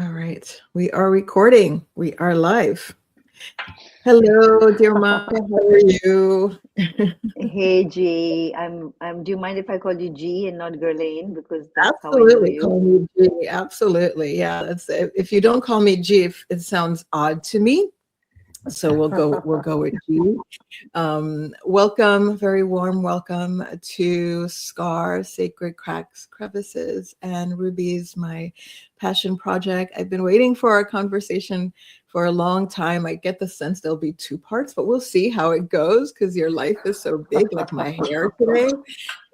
All right. We are recording. We are live. Hello, dear Monica. How are you? Hey G, I'm do you mind if I call you G and not Gurlane because that's how I know Absolutely. you? Call me G. Absolutely. Yeah. That's if you don't call me G, it sounds odd to me. So we'll go with G. Welcome, very warm welcome to SCAR Sacred Cracks, Crevices and Rubies, my passion project. I've been waiting for our conversation for a long time. I get the sense there'll be two parts, but we'll see how it goes because your life is so big. Like my hair today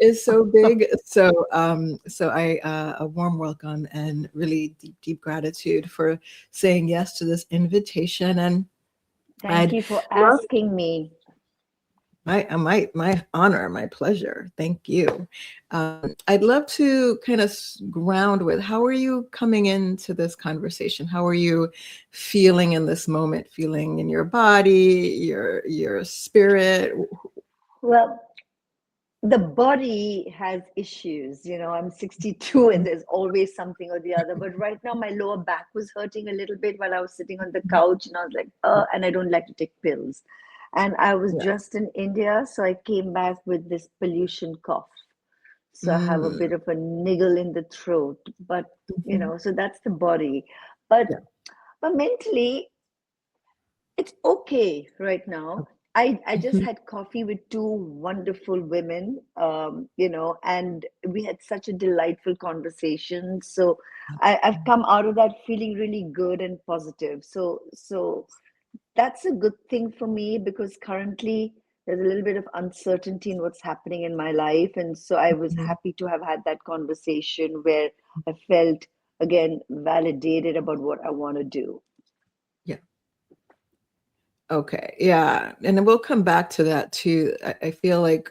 is so big. So I a warm welcome and really deep gratitude for saying yes to this invitation. And Thank I'd you for love asking me. my honor, my pleasure. Thank you. I'd love to kind of ground with how are you coming into this conversation? How are you feeling in this moment? Feeling in your body, your spirit? Well, the body has issues, I'm 62 and there's always something or the other. But right now my lower back was hurting a little bit while I was sitting on the couch and I was like, and I don't like to take pills. And I was Yeah. just in India, so I came back with this pollution cough. So I have a Mm. bit of a niggle in the throat, but Mhm. so that's the body. But Yeah. but mentally, it's okay right now. I just Mhm. had coffee with two wonderful women, and we had such a delightful conversation. So I've come out of that feeling really good and positive. So that's a good thing for me because currently there's a little bit of uncertainty in what's happening in my life. And so I was Mhm. happy to have had that conversation where I felt again validated about what I want to do. Yeah. Okay. Yeah. And then we'll come back to that too. I feel like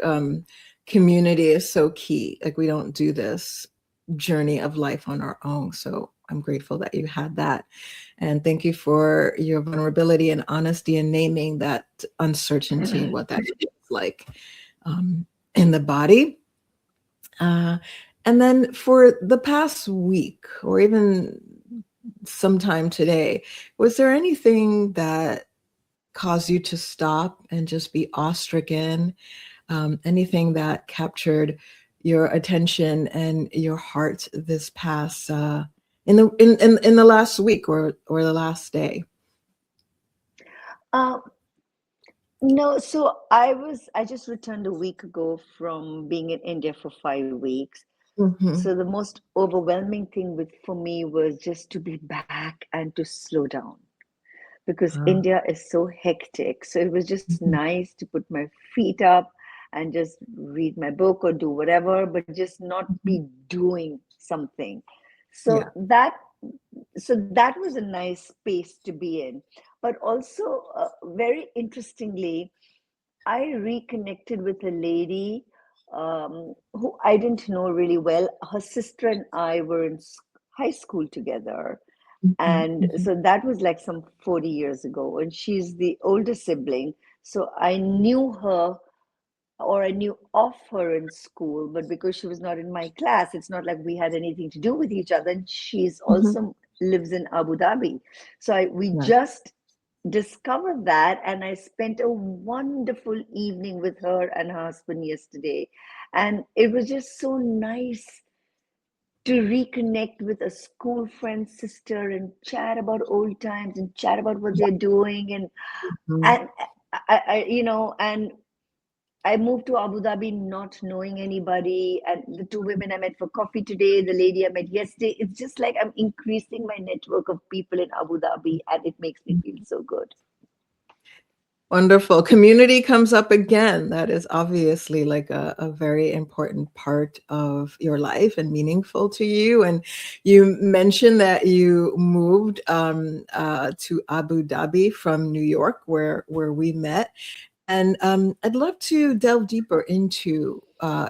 community is so key. Like we don't do this journey of life on our own. So I'm grateful that you had that. And thank you for your vulnerability and honesty in naming that uncertainty, what that feels like um, in the body. Uh, and then for the past week or even sometime today, was there anything that cause you to stop and just be awestricken? Anything that captured your attention and your heart this past in the last week or the last day? Uh, no, so I just returned a week ago from being in India for 5 weeks. Hmm. So the most overwhelming thing for me was just to be back and to slow down because India is so hectic. So it was just nice to put my feet up and just read my book or do whatever, but just not be doing something. Yeah. So that was a nice space to be in. But also, very interestingly, I reconnected with a lady who I didn't know really well. Her sister and I were in high school together. Mhm, And mhm. so that was like some 40 years ago. And she's the older sibling. So I knew her or I knew of her in school, but because she was not in my class, it's not like we had anything to do with each other. And she's Mhm. also lives in Abu Dhabi. So we Yeah. just discovered that, and I spent a wonderful evening with her and her husband yesterday. And it was just so nice to reconnect with a school friend sister and chat about old times and chat about what they're doing Mhm. and and I moved to Abu Dhabi not knowing anybody, and the two women I met for coffee today, the lady I met yesterday. It's just like I'm increasing my network of people in Abu Dhabi, and it makes me feel so good. Wonderful. Community comes up again. That is obviously like a very important part of your life and meaningful to you. And you mentioned that you moved to Abu Dhabi from New York, where we met. And I'd love to delve deeper into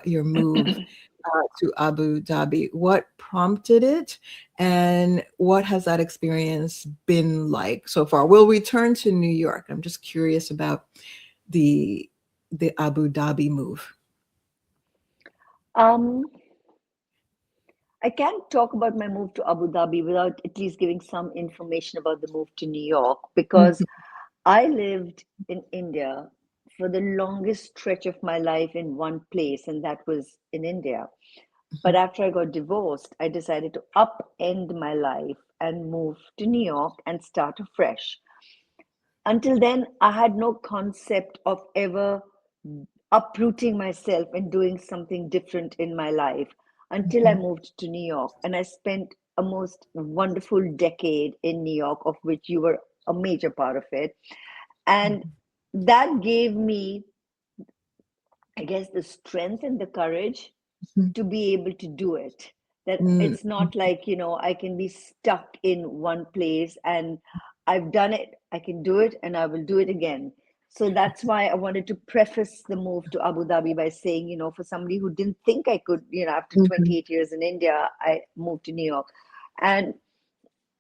your move to Abu Dhabi. What prompted it, and what has that experience been like so far? We'll return to New York. I'm just curious about the the Abu Dhabi move. Um, I can't talk about my move to Abu Dhabi without at least giving some information about the move to New York, because Mhm, I lived in India for the longest stretch of my life in one place, and that was in India. But after I got divorced, I decided to upend my life and move to New York and start afresh. Until then, I had no concept of ever uprooting myself and doing something different in my life until I mhm, moved to New York. And I spent a most wonderful decade in New York, of which you were a major part of it. And that gave me, I guess, the strength and the courage mhm, to be able to do it. That mhm, it's not like, I can be stuck in one place, and I've done it, I can do it, and I will do it again. So that's why I wanted to preface the move to Abu Dhabi by saying, for somebody who didn't think I could, after mhm, 28 years in India, I moved to New York. And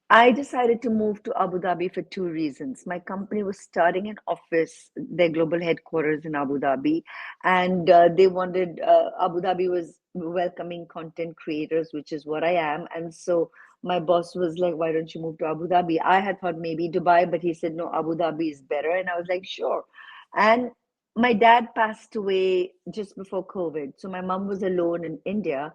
I decided to move to Abu Dhabi for two reasons. My company was starting an office, their global headquarters in Abu Dhabi, and they wanted, Abu Dhabi was welcoming content creators, which is what I am. And so my boss was like, "Why don't you move to Abu Dhabi?" I had thought maybe Dubai, but he said, "No, Abu Dhabi is better." And I was like, "Sure." And my dad passed away just before COVID. So my mom was alone in India.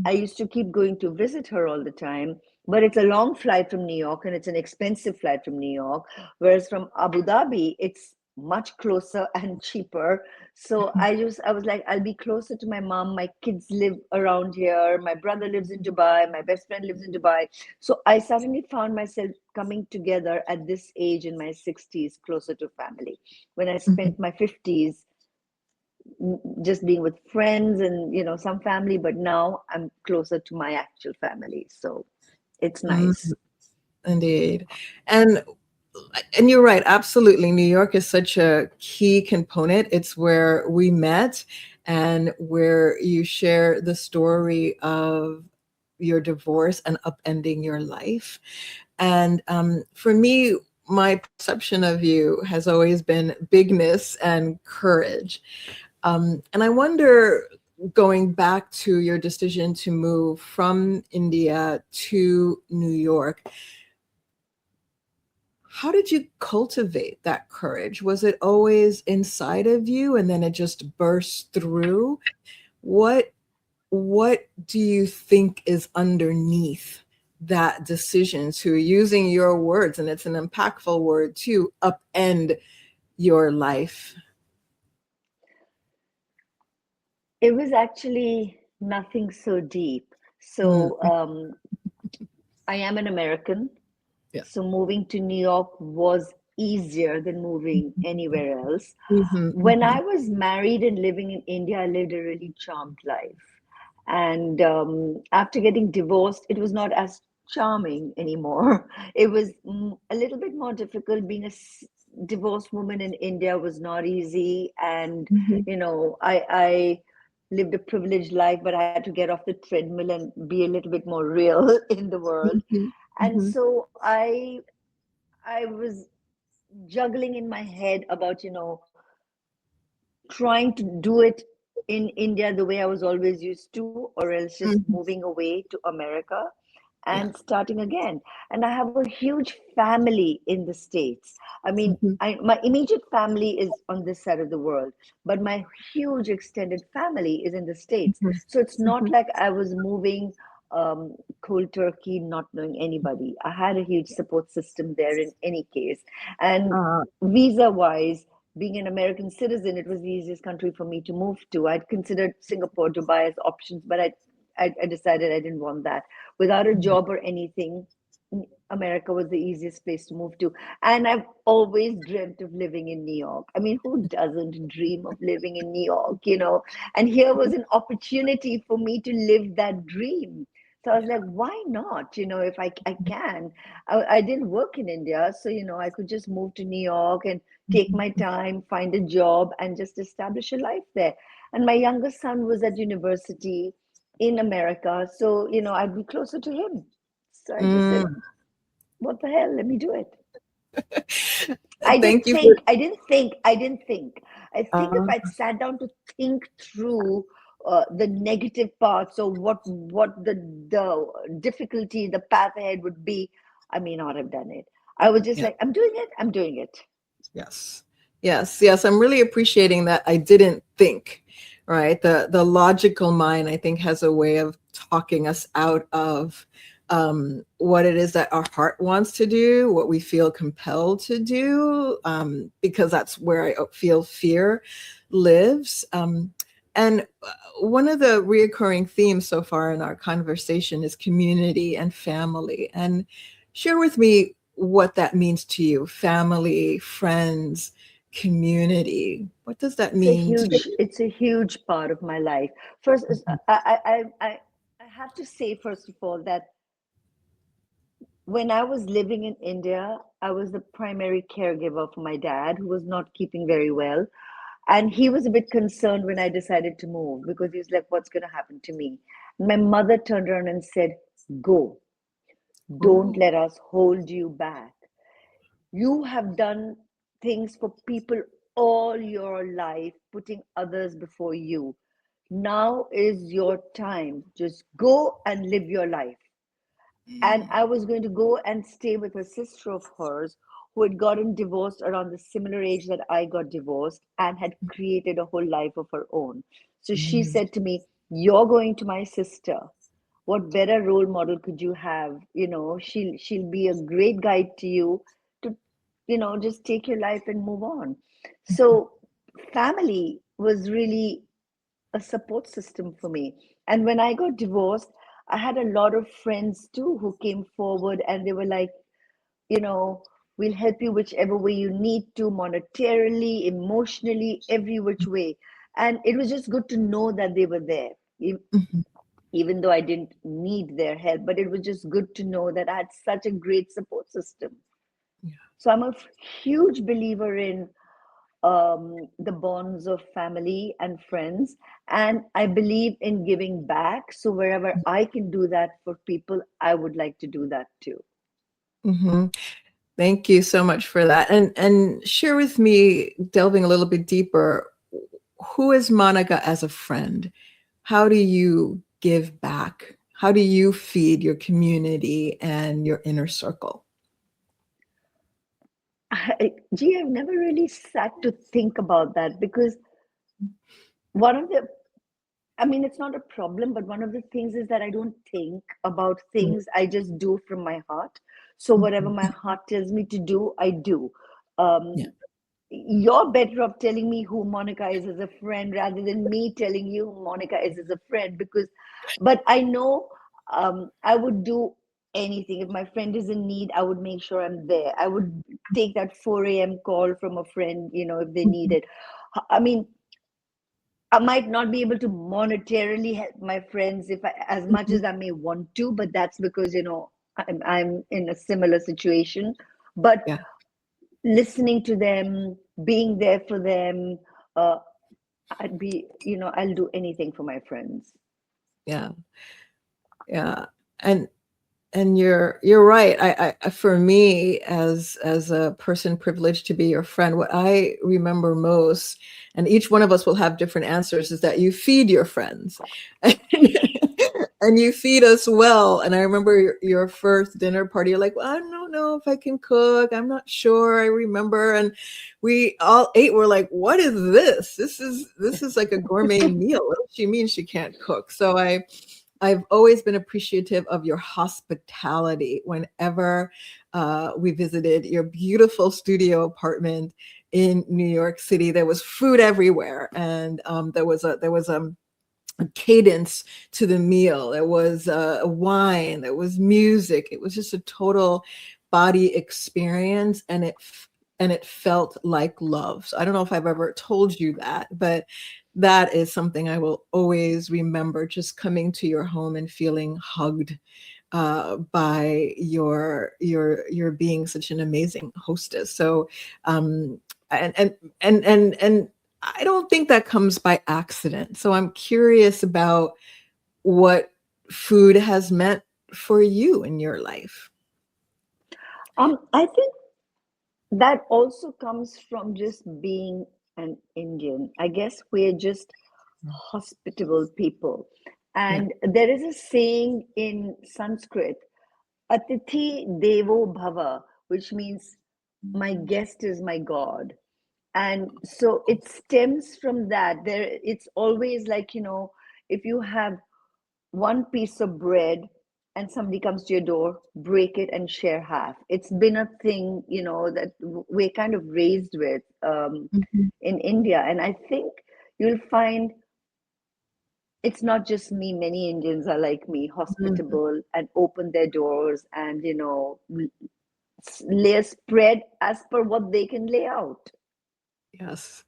I used to keep going to visit her all the time, but it's a long flight from New York and it's an expensive flight from New York. Whereas from Abu Dhabi, it's much closer and cheaper. So I was like, I'll be closer to my mom. My kids live around here. My brother lives in Dubai. My best friend lives in Dubai. So I suddenly found myself coming together at this age in my 60s, closer to family. When I mhm, spent my 50s just being with friends and some family, but now I'm closer to my actual family, so it's mhm. nice. Indeed. And and you're right, absolutely. New York is such a key component. It's where we met and where you share the story of your divorce and upending your life. And for me, my perception of you has always been bigness and courage. And I wonder, going back to your decision to move from India to New York, how did you cultivate that courage? Was it always inside of you and then it just burst through? What what do you think is underneath that decision to, using your words, and it's an impactful word, to upend your life? It was actually nothing so deep. Mm, So I am an American, yeah. so moving to New York was easier than moving anywhere else. Mhm, When I mhm, was married and living in India, I lived a really charmed life. And after getting divorced, it was not as charming anymore. It was a little bit more difficult. Being a divorced woman in India was not easy. And, mhm, I lived a privileged life, but I had to get off the treadmill and be a little bit more real in the world. mhm, And mhm, so I was juggling in my head about, trying to do it in India the way I was always used to, or else just mhm. moving away to America Yeah. and starting again. And I have a huge family in the States. I mean, Mhm, my immediate family is on this side of the world, but my huge extended family is in the States. mhm, So it's not mhm. like I was moving cold turkey, not knowing anybody. I had a huge support system there in any case. And Uh, visa wise, being an American citizen, it was the easiest country for me to move to. I'd considered Singapore, Dubai as options, but I decided I didn't want that. Without a mhm, job or anything, America was the easiest place to move to. And I've always dreamt of living in New York. I mean, who doesn't dream of living in New York? And here was an opportunity for me to live that dream. So I was like, why not? If I can. I didn't work in India, so I could just move to New York and take my mhm, time, find a job, and just establish a life there. And my younger son was at university in America, so I'd be closer to him. So I just said, mm. "What the hell? Let me do it." I Thank didn't you for. think. I didn't think. I didn't think. I think if Uh, I'd sat down to think through, the negative parts or what the difficulty, the path ahead would be, I may not have done it. I was just Yeah. like, I'm doing it, I'm doing it. Yes. Yes. Yes. I'm really appreciating that I didn't think, right? The logical mind, I think, has a way of talking us out of what it is that our heart wants to do, what we feel compelled to do, because that's where I feel fear lives. And one of the reoccurring themes so far in our conversation is community and family. And share with me what that means to you: family, friends, community. What does that mean to you? It's a huge part of my life. First, Mhm. I have to say, first of all, that when I was living in India, I was the primary caregiver for my dad, who was not keeping very well. And he was a bit concerned when I decided to move because he was like, what's going to happen to me? My mother turned around and said, go, don't Oh. let us hold you back. You have done things for people all your life, putting others before you. Now is your time. Just go and live your life. And I was going to go and stay with a sister of hers who had gotten divorced around the similar age that I got divorced and had created a whole life of her own. So she Mm. said to me, you're going to my sister. What better role model could you have? You know, she'll be a great guide to you to, just take your life and move on. So family was really a support system for me. And when I got divorced, I had a lot of friends too who came forward and they were like, you know, we'll help you whichever way you need to, monetarily, emotionally, every which way. And it was just good to know that they were there, Mhm. even though I didn't need their help. But it was just good to know that I had such a great support system. Yeah. So I'm a huge believer in the bonds of family and friends. And I believe in giving back. So wherever I can do that for people, I would like to do that too. Mhm. Thank you so much for that. And share with me, delving a little bit deeper, who is Monika as a friend? How do you give back? How do you feed your community and your inner circle? Gee, I've never really sat to think about that because one of the, I mean, it's not a problem, but one of the things is that I don't think about things. I just do from my heart. So whatever Mhm. my heart tells me to do, I do. Yeah. Um, you're better off telling me who Monika is as a friend rather than me telling you who Monika is as a friend because, but I know I would do anything. If my friend is in need, I would make sure I'm there. I would take that 4 a.m. call from a friend, if they need Mhm. it. I mean, I might not be able to monetarily help my friends if as much Mhm. as I may want to, but that's because, I'm in a similar situation. But Yeah. listening to them, being there for them, uh, I'll do anything for my friends. Yeah. Yeah. And you're right. For me, as a person privileged to be your friend, what I remember most, and each one of us will have different answers, is that you feed your friends, and you feed us well. And I remember your first dinner party. You're like, well, I don't know if I can cook. I'm not sure. I remember, and we all ate. We're like, what is this? This is like a gourmet meal. What does she mean she can't cook? So I've always been appreciative of your hospitality whenever we visited your beautiful studio apartment in New York City. There was food everywhere, and there was a cadence to the meal. There was wine. There was music. It was just a total body experience, and it felt like love. So I don't know if I've ever told you that, but that is something I will always remember, just coming to your home and feeling hugged by your being such an amazing hostess. So and and I don't think that comes by accident. So I'm curious about what food has meant for you in your life. I think that also comes from just being an Indian. I guess we're just hospitable people. Yeah. And there is a saying in Sanskrit, Atithi Devo Bhava, which means my guest is my God. And so it stems from that. There, it's always like, if you have one piece of bread and somebody comes to your door, break it and share half. It's been a thing, that we're kind of raised with Mhm. in India. And I think you'll find it's not just me, many Indians are like me, Mhm. hospitable and open their doors and, lay a spread as per what they can lay out. Yes.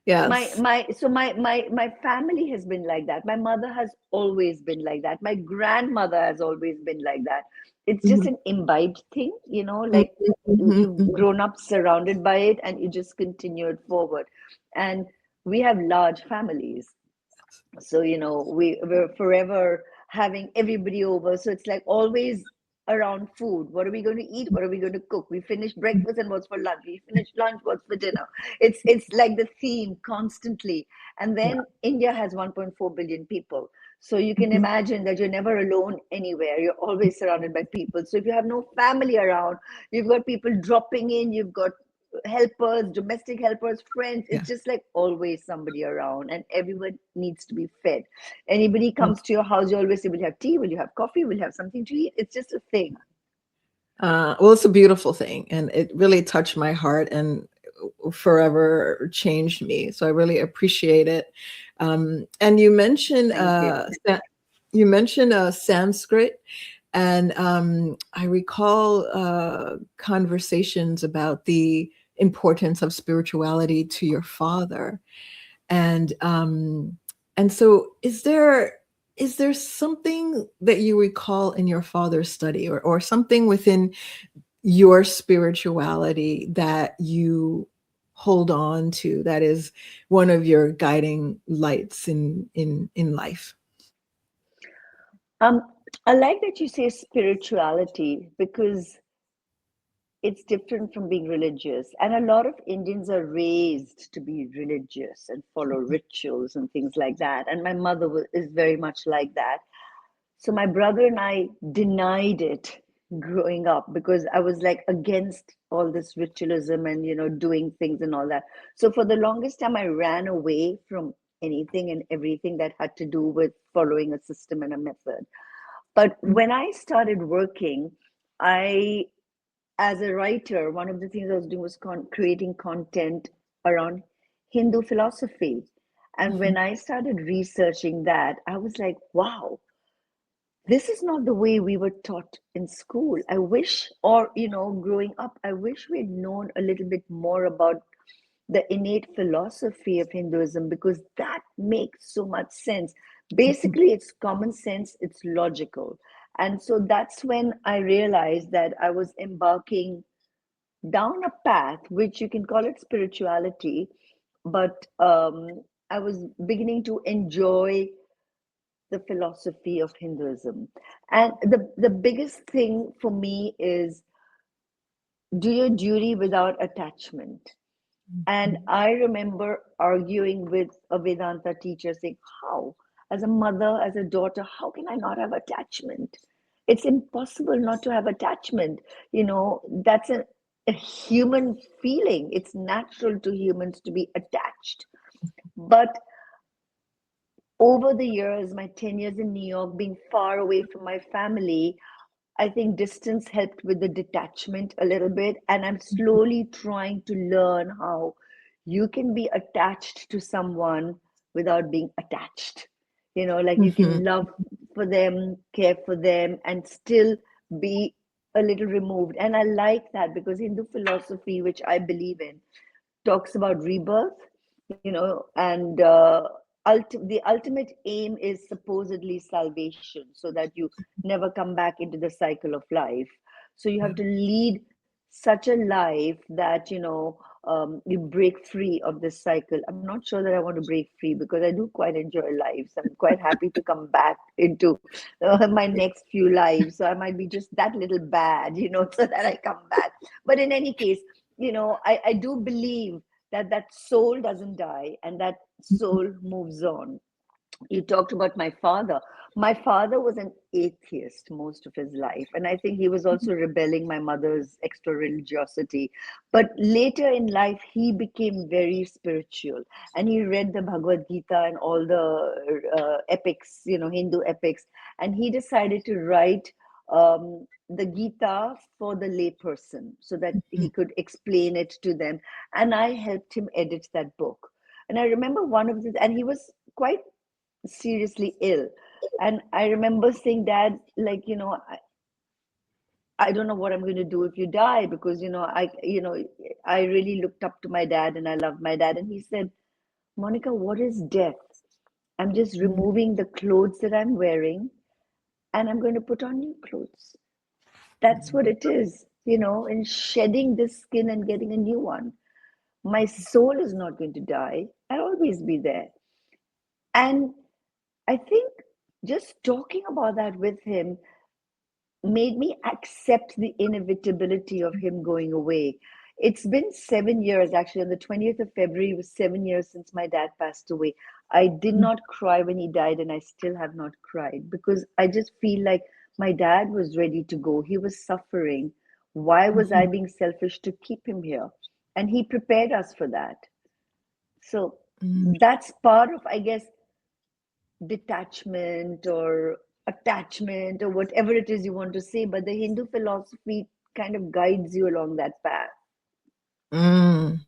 my Yes. my so my family has been like that. My mother has always been like that. My grandmother has always been like that. It's just Mhm. an imbibed thing, Mhm. like Mhm. you've Mhm. grown up surrounded by it and you just continue it forward. And we have large families, so we're forever having everybody over, so it's like always around food. What are we going to eat? What are we going to cook? We finish breakfast and what's for lunch? We finish lunch, what's for dinner? It's like the theme constantly. And Yeah. then India has 1.4 billion people, so you can Mhm. imagine that you're never alone anywhere. You're always surrounded by people. So if you have no family around, you've got people dropping in, you've got helpers, domestic helpers, friends. Yeah. It's just like always somebody around, and everyone needs to be fed. Anybody Mm. comes to your house, you always say, will you have tea? Will you have coffee? Will you have something to eat? It's just a thing. Well, it's a beautiful thing, and it really touched my heart and forever changed me. So I really appreciate it. And Thank you. you mentioned Sanskrit, and I recall conversations about the importance of spirituality to your father. And so is there something that you recall in your father's study, or something within your spirituality that you hold on to, that is one of your guiding lights in life? Um, I like that you say spirituality because it's different from being religious. And a lot of Indians are raised to be religious and follow rituals and things like that. And my mother is very much like that. So my brother and I denied it growing up because I was like against all this ritualism and doing things and all that. So for the longest time I ran away from anything and everything that had to do with following a system and a method. But when I started working, I as a writer, one of the things I was doing was creating content around Hindu philosophy. And when Mhm. I started researching that, I was like, wow, this is not the way we were taught in school. I wish, or, growing up, I wish we'd known a little bit more about the innate philosophy of Hinduism because that makes so much sense. Mhm. Basically, it's common sense, it's logical. And so that's when I realized that I was embarking down a path, which you can call it spirituality, but I was beginning to enjoy the philosophy of Hinduism. And the biggest thing for me is do your duty without attachment. And Mhm. I remember arguing with a Vedanta teacher saying, how? As a mother, as a daughter, how can I not have attachment? It's impossible not to have attachment. That's a human feeling. It's natural to humans to be attached. But over the years, my 10 years in New York, being far away from my family, I think distance helped with the detachment a little bit. And I'm slowly trying to learn how you can be attached to someone without being attached. Like you Mhm. can love for them, care for them, and still be a little removed. And I like that because Hindu philosophy, which I believe in, talks about rebirth, and the ultimate aim is supposedly salvation so that you never come back into the cycle of life. So you Yeah. have to lead such a life that you break free of this cycle. I'm not sure that I want to break free because I do quite enjoy life, so I'm quite happy to come back into my next few lives. So I might be just that little bad, so that I come back. But in any case, I do believe that soul doesn't die and that soul moves on. You talked about my father. My father was an atheist most of his life, and I think he was also rebelling my mother's extra religiosity. But later in life, he became very spiritual, and he read the Bhagavad Gita and all the epics, Hindu epics, and he decided to write the Gita for the layperson so that he could explain it to them. And I helped him edit that book. And I remember one of the, and he was quite seriously ill. And I remember saying, Dad, like, I don't know what I'm going to do if you die, because, I really looked up to my dad and I loved my dad. And he said, Monica, what is death? I'm just removing the clothes that I'm wearing and I'm going to put on new clothes. That's what it is, and shedding this skin and getting a new one. My soul is not going to die. I'll always be there. And I think just talking about that with him made me accept the inevitability of him going away. It's been 7 years, actually. On the 20th of February, it was 7 years since my dad passed away. I did not cry when he died, and I still have not cried because I just feel like my dad was ready to go. He was suffering. Why was I being selfish to keep him here? And he prepared us for that. So that's part of, I guess, detachment or attachment or whatever it is you want to say, but the Hindu philosophy kind of guides you along that path. Mm.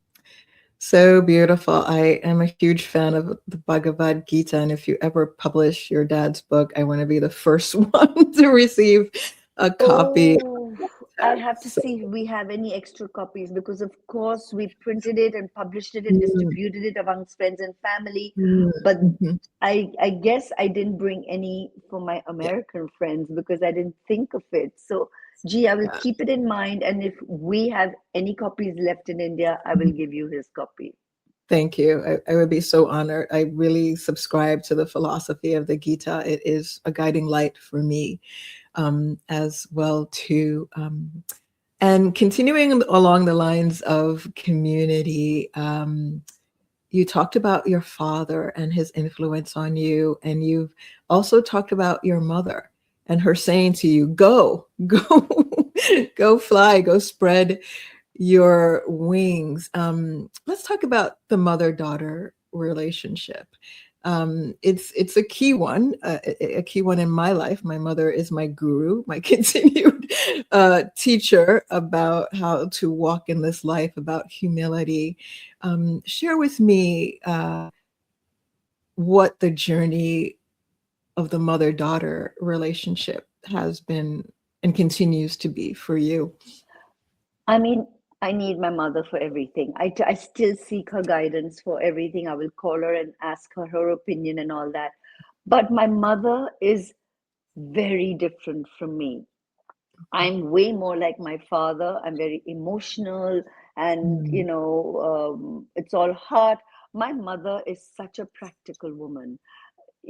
So beautiful. I am a huge fan of the Bhagavad Gita. And if you ever publish your dad's book, I want to be the first one to receive a copy of Oh, I that. have to So, see if we have any extra copies because, of course, we printed it and published it and mm, distributed it amongst friends and family. mm, But mhm. I guess I didn't bring any for my Yeah, American friends because I didn't think of it. So, gee, I will yeah. keep it in mind. And if we have any copies left in India, I will give you his copy. Thank you. I would be so honored. I really subscribe to the philosophy of the Gita. It is a guiding light for me as well too. And continuing along the lines of community, you talked about your father and his influence on you, and you've also talked about your mother and her saying to you, "Go, go, go fly, go spread your wings." Let's talk about the mother-daughter relationship. It's a key one, a key one in my life. My mother is my guru, my continued teacher about how to walk in this life, about humility. Share with me what the journey of the mother-daughter relationship has been and continues to be for you. I mean, I need my mother for everything. I still seek her guidance for everything. I will call her and ask her her opinion and all that. But my mother is very different from me. I'm way more like my father. I'm very emotional and, Mm, it's all heart. My mother is such a practical woman.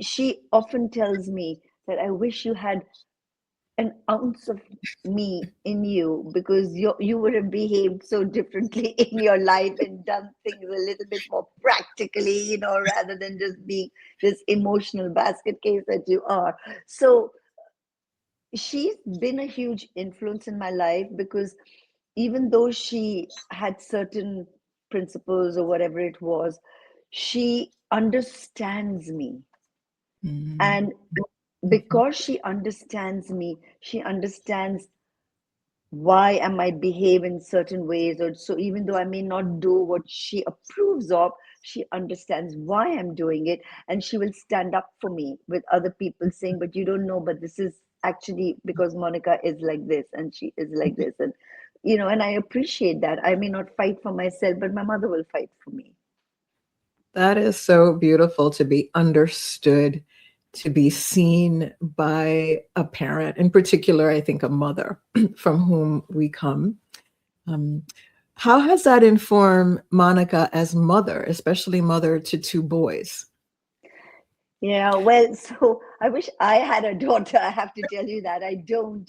She often tells me that I wish you had an ounce of me in you because you would have behaved so differently in your life and done things a little bit more practically, rather than just being this emotional basket case that you are. So she's been a huge influence in my life because even though she had certain principles or whatever it was, she understands me. mm, And because she understands me, she understands why I might behave in certain ways. Or so even though I may not do what she approves of, she understands why I'm doing it. And she will stand up for me with other people saying, but you don't know, but this is actually because Monica is like this and she is like this. And and I appreciate that. I may not fight for myself, but my mother will fight for me. That is so beautiful to be understood, to be seen by a parent, in particular, I think a mother from whom we come. Um, how has that informed Monica as mother, especially mother to two boys? Yeah, well, so I wish I had a daughter. I have to tell you that I don't,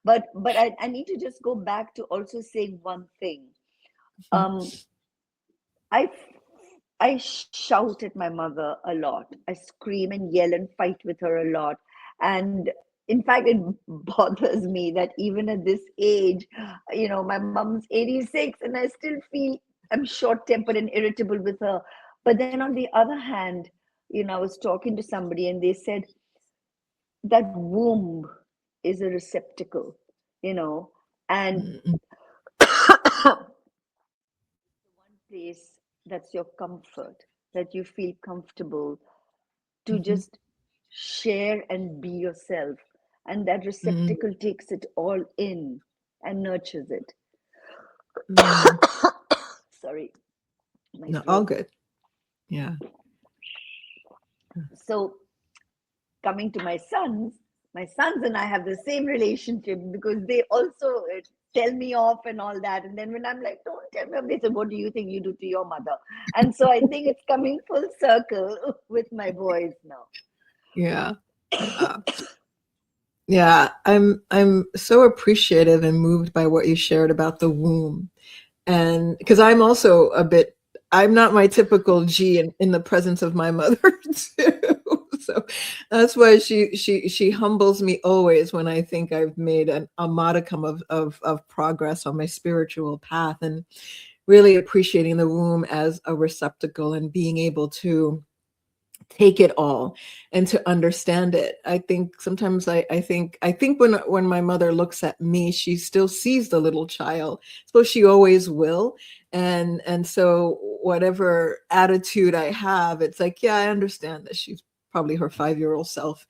but I need to just go back to also saying one thing. Um, I I shout at my mother a lot. I scream and yell and fight with her a lot. And in fact, it bothers me that even at this age, my mom's 86 and I still feel I'm short tempered and irritable with her. But then on the other hand, I was talking to somebody and they said that womb is a receptacle, you know, and Mm, one place that's your comfort, that you feel comfortable to mhm, just share and be yourself. And that mm, receptacle takes it all in and nurtures it. mm. Sorry, my No, all throat. good. Yeah. So, coming to my sons and I have the same relationship because they also tell me off and all that. And then when I'm like, don't tell me off, they say, what do you think you do to your mother? And so I think it's coming full circle with my boys now. Yeah. Yeah. Yeah. I'm so appreciative and moved by what you shared about the womb. And because I'm also a bit, I'm not my typical G in the presence of my mother too. So that's why she humbles me always when I think I've made a modicum of progress on my spiritual path, and really appreciating the womb as a receptacle and being able to take it all and to understand it. I think sometimes I think when my mother looks at me, she still sees the little child. So she always will. And so whatever attitude I have, it's like, yeah, I understand that she's probably her 5-year-old self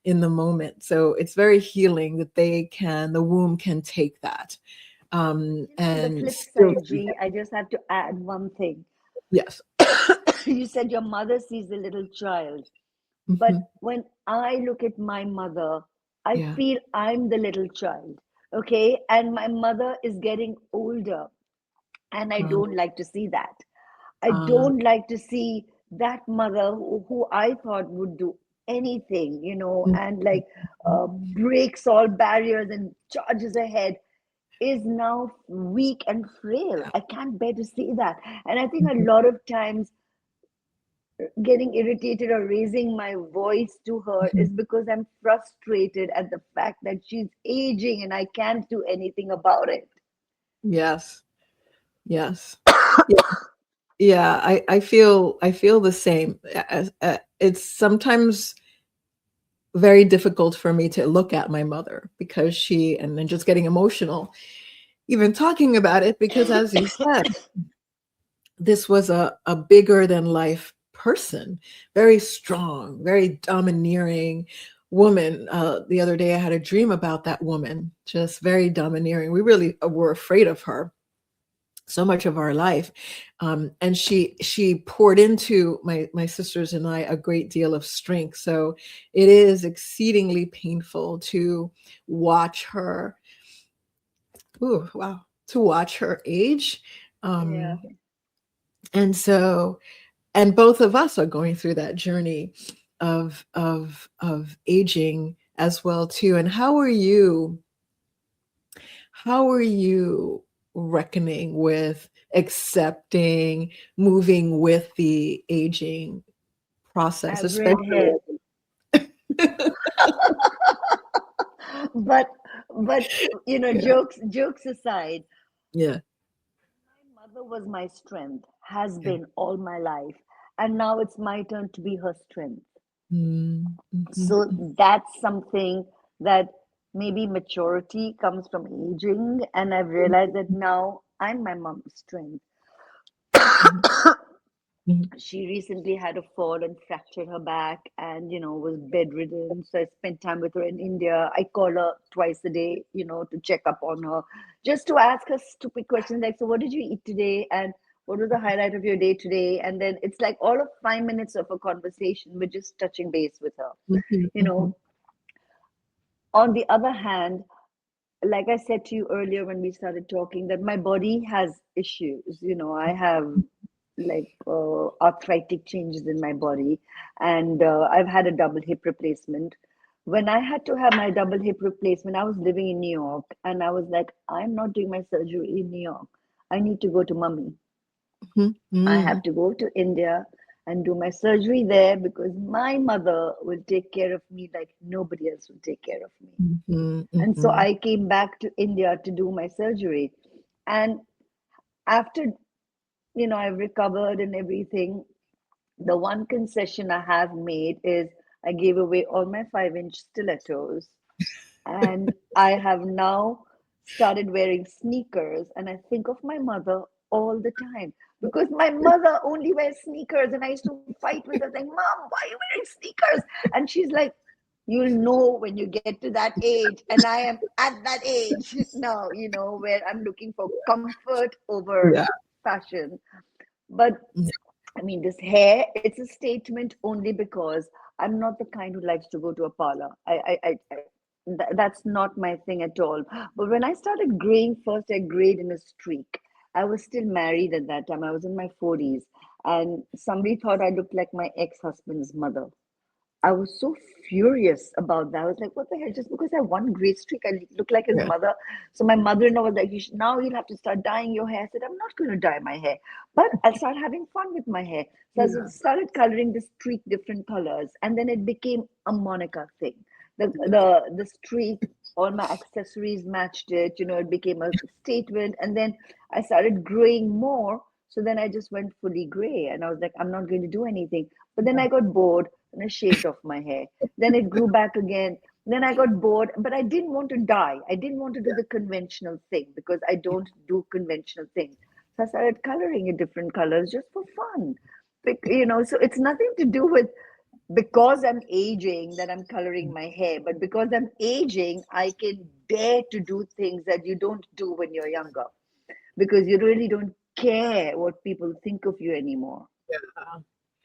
in the moment. So it's very healing that the womb can take that. On the And flip still side, see G, it. I just have to add one thing. Yes. You said your mother sees the little child. But Hmm. when I look at my mother, I Yeah. feel I'm the little child. Okay. And my mother is getting older. And I Um, don't like to see that. I uh, don't like to see that mother who I thought would do anything, and like breaks all barriers and charges ahead is now weak and frail. I can't bear to see that. And I think a mhm. lot of times getting irritated or raising my voice to her Mhm. is because I'm frustrated at the fact that she's aging and I can't do anything about it. Yes. Yes. Yeah. Yeah. I feel the same. It's sometimes very difficult for me to look at my mother because and then just getting emotional, even talking about it, because as you said, this was a bigger than life person, very strong, very domineering woman. The other day I had a dream about that woman, just very domineering. We really were afraid of her so much of our life, and she poured into my sisters and I a great deal of strength. So it is exceedingly painful to watch her. Ooh, wow, to watch her age. Yeah. Um, and so and both of us are going through that journey of aging as well too. And how are you reckoning with accepting, moving with the aging I process, have red especially? hair. but but Yeah. jokes aside, Yeah. my mother was my strength, has Yeah. been all my life, and now it's my turn to be her strength. Mm, mhm, So that's something that maybe maturity comes from aging, and I've realized that now I'm my mom's strength. mhm, mhm, She recently had a fall and fractured her back and was bedridden, so I spent time with her in India. I call her twice a day, to check up on her, just to ask her stupid questions like, so what did you eat today, and what was the highlight of your day today? And then it's like all of 5 minutes of a conversation, we're just touching base with her. mhm, you mhm. know on the other hand, like I said to you earlier when we started talking, that my body has issues. I have like arthritic changes in my body, and I've had a double hip replacement. When I had to have my double hip replacement, I was living in New York, and I was like, I'm not doing my surgery in New York. I need to go to mummy. I Mm-hmm. have to go to India and do my surgery there because my mother will take care of me like nobody else will take care of me. Mm-hmm. And so Mm-hmm. I came back to India to do my surgery. And after, I've recovered and everything, the one concession I have made is I gave away all my 5-inch stilettos. And I have now started wearing sneakers. And I think of my mother all the time because my mother only wears sneakers. And I used to fight with her, saying, Mom, why are you wearing sneakers? And she's like, you'll know when you get to that age. And I am at that age now, where I'm looking for comfort over Yeah. fashion. But I mean, this hair, it's a statement only because I'm not the kind who likes to go to a parlor. That's not my thing at all. But when I started graying, first I grayed in a streak. I was still married at that time. I was in my 40s. And somebody thought I looked like my ex-husband's mother. I was so furious about that. I was like, what the hell? Just because I have one gray streak, I look like his Yeah. mother. So my mother-in-law was like, now you'll have to start dyeing your hair. I said, I'm not going to dye my hair, but I'll start having fun with my hair. So I Yeah. started coloring the streak different colors. And then it became a Monica thing. Yeah. The streak, all my accessories matched it. It became a statement. And then I started graying more. So then I just went fully gray. And I was like, I'm not going to do anything. But then I got bored and I shaved off my hair. Then it grew back again. Then I got bored, but I didn't want to dye. I didn't want to do the conventional thing because I don't do conventional things. So I started coloring in different colors just for fun. So it's nothing to do with because I'm aging that I'm coloring my hair, but because I'm aging, I can dare to do things that you don't do when you're younger because you really don't care what people think of you anymore.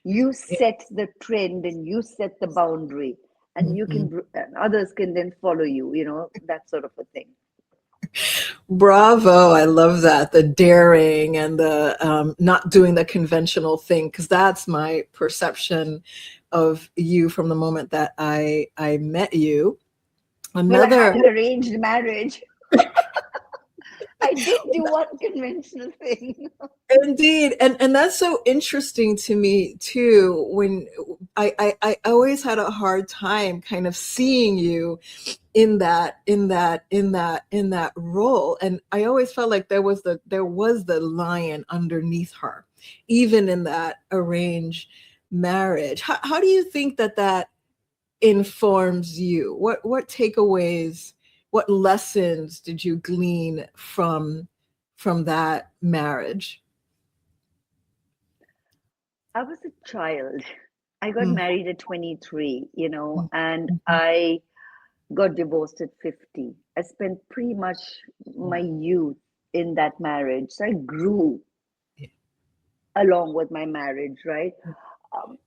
You Yeah. set the trend and you set the boundary, and Mhm. and others can then follow you, that sort of a thing. Bravo. I love that. The daring and the not doing the conventional thing, because that's my perception of you from the moment that I met you. Well, I had Another, an arranged marriage. I did do one conventional thing. indeed, and that's so interesting to me too. When I always had a hard time kind of seeing you in that role, and I always felt like there was the lion underneath her, even in that arranged marriage. How do you think that informs you? What takeaways, what lessons did you glean from that marriage? I was a child. I got Mm, married at 23, mm, and mhm. I got divorced at 50. I spent pretty much my Yeah, youth in that marriage. So I grew yeah. along with my marriage, right? Um,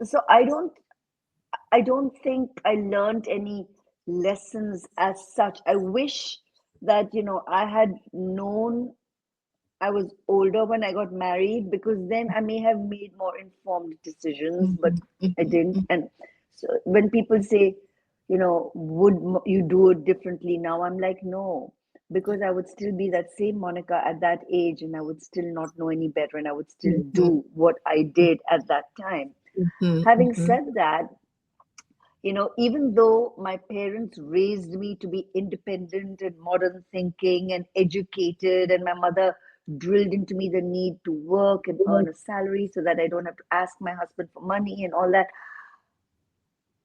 so I don't think I learned any lessons as such. I wish that, I had known I was older when I got married because then I may have made more informed decisions, but Mhm, I mhm, didn't. mhm. And so when people say, would you do it differently now? I'm like, no, because I would still be that same Monica at that age and I would still not know any better and I would still Mhm, do what I did at that time. mhm, Having mhm. said that, even though my parents raised me to be independent and modern thinking and educated, and my mother drilled into me the need to work and earn a salary so that I don't have to ask my husband for money and all that,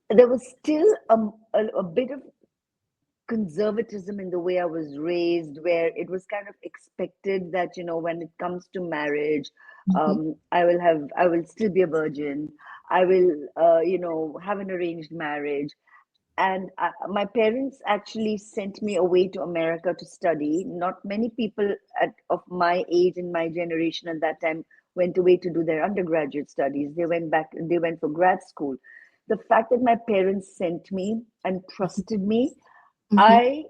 there was still a bit of conservatism in the way I was raised, where it was kind of expected that, when it comes to marriage, Mhm, I will still be a virgin. I will, have an arranged marriage. And my parents actually sent me away to America to study. Not many people of my age and my generation at that time went away to do their undergraduate studies. They went for grad school. The fact that my parents sent me and trusted me, mhm, I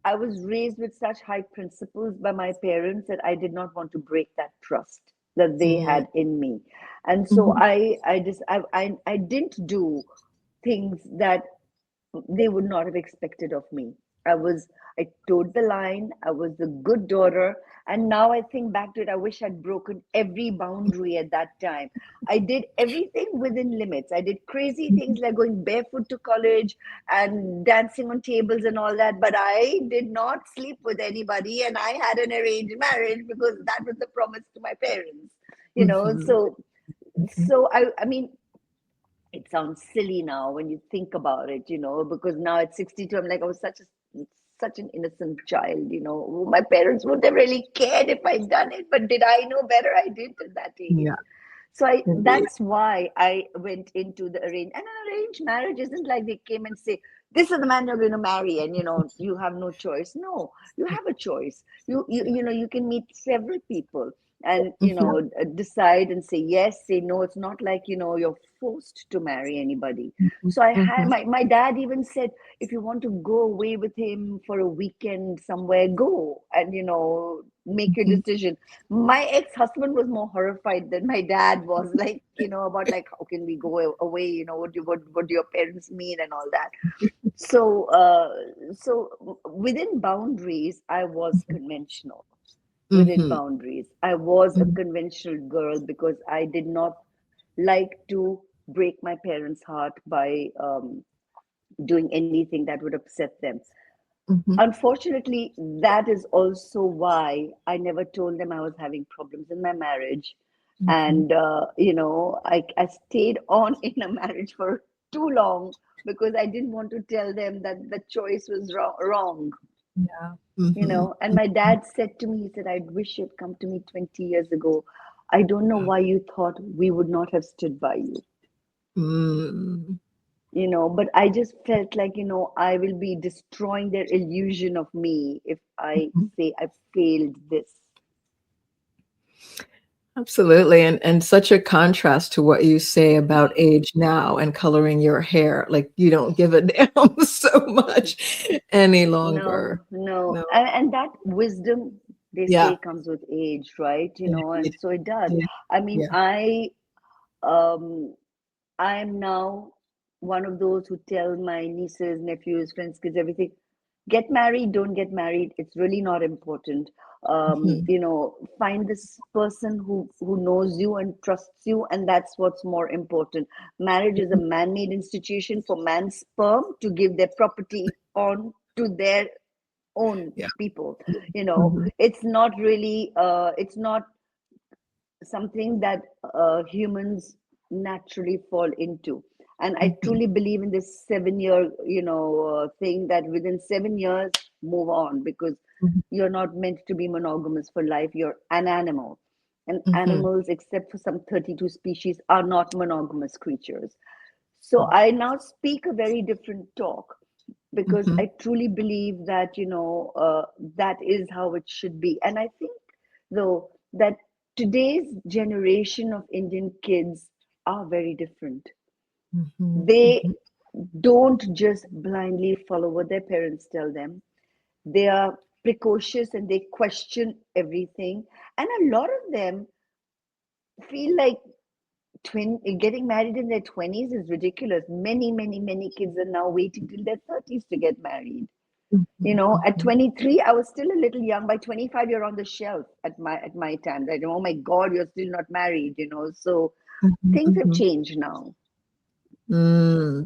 I was raised with such high principles by my parents that I did not want to break that trust that they mhm, had in me. And so mhm, I didn't do things that they would not have expected of me. I was, I towed the line. I was the good daughter. And now I think back to it, I wish I'd broken every boundary at that time. I did everything within limits. I did crazy things like going barefoot to college and dancing on tables and all that. But I did not sleep with anybody. And I had an arranged marriage because that was the promise to my parents, you know. Mhm. Mhm. I mean, it sounds silly now when you think about it, you know, because now at 62, I'm like, I was such an innocent child, you know. My parents would have really cared if I'd done it, but did I know better? I did at that age. Yeah, So indeed. that's why I went into the arranged, and an arranged marriage isn't like they came and say, this is the man you're going to marry, and you know, you have no choice. No, you have a choice. You know, you can meet several people and you Mhm. know, decide and say yes, say no. It's not like, you know, you're forced to marry anybody. Mhm. So I had Mhm. my dad even said, if you want to go away with him for a weekend somewhere, go and you know, make your Mhm. decision. My ex-husband was more horrified than my dad was, like, you know, about like, how can we go away, you know, what do your parents mean and all that. So within boundaries I was conventional. Within Mhm. boundaries I was a Mhm. conventional girl because I did not like to break my parents' heart by doing anything that would upset them. Mhm. Unfortunately, that is also why I never told them I was having problems in my marriage. Mhm. And, you know, I stayed on in a marriage for too long because I didn't want to tell them that the choice was wrong, Yeah. you Mhm. know. And my dad said to me, he said, I wish you'd come to me 20 years ago. I don't know why you thought we would not have stood by you, Mm. you know, but I just felt like, you know, I will be destroying their illusion of me if I Mhm. say I failed this. Absolutely, and such a contrast to what you say about age now and coloring your hair, like, you don't give a damn so much any longer. No, no. No. And that wisdom, they Yeah, say, comes with age, right? You know, indeed. and so it does. Yeah, I mean, yeah. um, I am now one of those who tell my nieces, nephews, friends, kids, everything, get married, don't get married. It's really not important. Mhm. You know, find this person who knows you and trusts you, and that's what's more important. Marriage is a Mhm. man-made institution for man's sperm to give their property on to their own Yeah. people. You know, Mhm. it's not really, it's not something that humans naturally fall into. And I Mhm. truly believe in this 7 year, you know, thing that within 7 years, move on because Mhm. you're not meant to be monogamous for life. You're an animal. And Mhm. animals, except for some 32 species, are not monogamous creatures. So Mhm. I now speak a very different talk because Mhm. I truly believe that, you know, that is how it should be. And I think, though, that today's generation of Indian kids are very different. Mhm. They Mhm. don't just blindly follow what their parents tell them. They are precocious and they question everything. And a lot of them feel like getting married in their 20s is ridiculous. Many kids are now waiting till their 30s to get married. You Mhm. know, at Mhm. 23 I was still a little young. By 25 you're on the shelf at my time. Like, oh my god, you're still not married, you know. So Mhm. things have Mhm. changed now.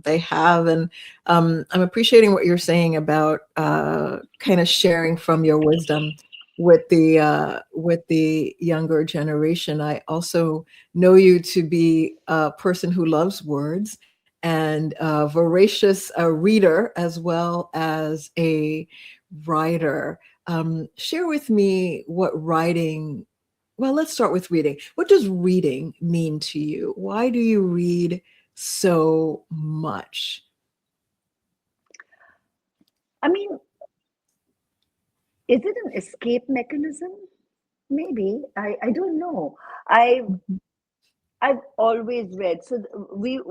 They have, and I'm appreciating what you're saying about kind of sharing from your wisdom with the younger generation. I also know you to be a person who loves words and a voracious reader as well as a writer. Share with me what writing. Well, let's start with reading. What does reading mean to you? Why do you read so much? I mean, is it an escape mechanism? Maybe. I don't know. i've Mhm. I've always read. So we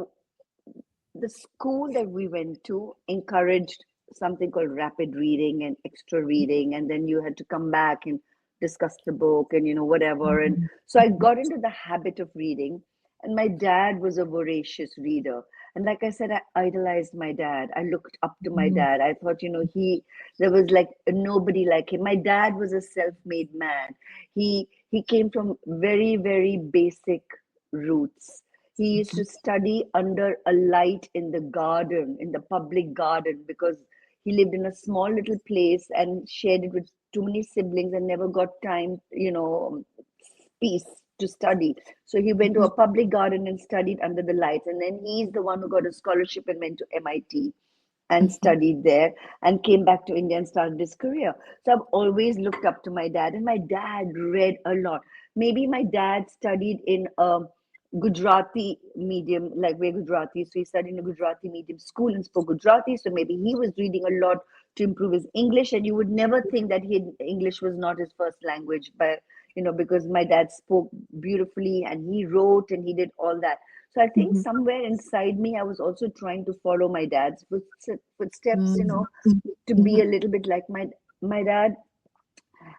the school that we went to encouraged something called rapid reading and extra reading, and then you had to come back and discuss the book and you know whatever. And Mhm. so I got into the habit of reading, and my dad was a voracious reader. And like I said, I idolized my dad. I looked up to my dad. I thought, there was like nobody like him. My dad was a self-made man. He came from very, very basic roots. He used to study under a light in the garden, in the public garden, because he lived in a small little place and shared it with too many siblings and never got time, peace to study. So he went to a public garden and studied under the lights. And then he's the one who got a scholarship and went to MIT and studied there and came back to India and started his career. So I've always looked up to my dad, and my dad read a lot. Maybe my dad studied in a Gujarati medium, like we're Gujarati, so he studied in a Gujarati medium school and spoke Gujarati. So maybe he was reading a lot to improve his English, and you would never think that English was not his first language, but because my dad spoke beautifully and he wrote and he did all that. So I think somewhere inside me, I was also trying to follow my dad's footsteps, to be a little bit like my dad.